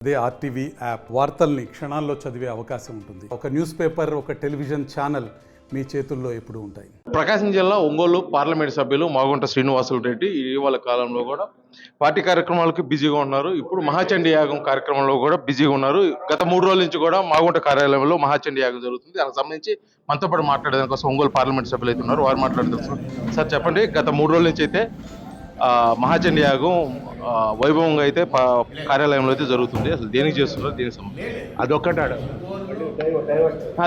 అదే RTV app. వార్తల్ని క్షణాల్లో చదివే అవకాశం ఉంటుంది. ఒక న్యూస్ పేపర్, ఒక టెలివిజన్ ఛానల్ మీ చేతుల్లో ఎప్పుడూ ఉంటాయి. ప్రకాశం జిల్లా ఒంగోలు పార్లమెంట్ సభ్యులు మాగుంట శ్రీనివాసులు రెడ్డి ఇటీవల కాలంలో కూడా పార్టీ కార్యక్రమాలకు బిజీగా ఉన్నారు. ఇప్పుడు మహాచండీ యాగం కార్యక్రమంలో కూడా బిజీగా ఉన్నారు. గత 3 రోజుల నుంచి కూడా మాగుంట కార్యాలయంలో మహాచండీ యాగం జరుగుతుంది. దానికి సంబంధించి మనతో పాటు మాట్లాడేదాని కోసం ఒంగోలు పార్లమెంట్ సభ్యులు అయితే ఉన్నారు. వారు మాట్లాడుతున్నారు. సార్ చెప్పండి, గత 3 రోజుల నుంచి అయితే మహాచండీ యాగం వైభవంగా అయితే కార్యాలయంలో అయితే జరుగుతుంది. అసలు దేనికి చేస్తున్నారు, దేనికి సంబంధించి అదొక్కటాడు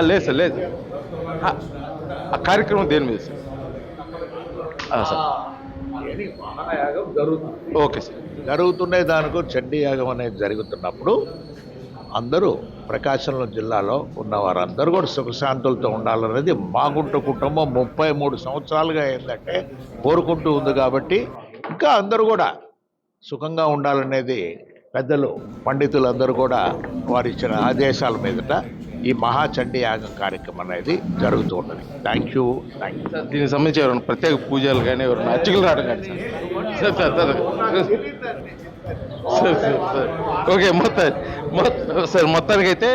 లేదు సార్, లేదు ఆ కార్యక్రమం దేని మీద సార్? Okay sir. జరుగుతున్న దానికి చండీ యాగం అనేది జరుగుతున్నప్పుడు అందరూ ప్రకాశం జిల్లాలో ఉన్న వారందరూ కూడా సుఖశాంతులతో ఉండాలనేది మాగుంట కుటుంబం 33 సంవత్సరాలుగా ఏంటంటే కోరుకుంటూ ఉంది. కాబట్టి ఇంకా అందరూ కూడా సుఖంగా ఉండాలనేది పెద్దలు పండితులందరూ కూడా వారు ఇచ్చిన ఆదేశాల మీదట ఈ మహాచండీ యాగం కార్యక్రమం అనేది జరుగుతూ ఉన్నది. Thank you. సార్, దీనికి సంబంధించి ఎవరైనా ప్రత్యేక పూజలు కానీ ఎవరైనా అర్చకులు రావడం కానీ sir? Sir sir sir sir okay. మొత్తానికైతే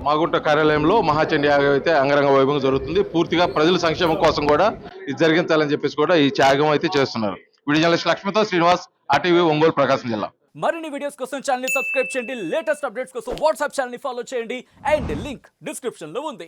మాగుంట కార్యాలయంలో మహాచండీ యాగం అయితే అంగరంగ వైభవంగా జరుగుతుంది. పూర్తిగా ప్రజల సంక్షేమం కోసం కూడా ఇది జరిగించాలని చెప్పేసి కూడా ఈ త్యాగం అయితే చేస్తున్నారు. వీడియో జర్నలిస్ట్ లక్ష్మితో శ్రీనివాస్, ఆర్టీవీ, ఒంగోలు, ప్రకాశం జిల్లా. మరిన్ని వీడియోస్ కోసం ఛానల్ ని సబ్స్క్రైబ్ చేయండి. లేటెస్ట్ అప్డేట్స్ కోసం వాట్సాప్ ఛానల్ ని ఫాలో చేయండి. అండ్ లింక్ డిస్క్రిప్షన్ లో ఉంది.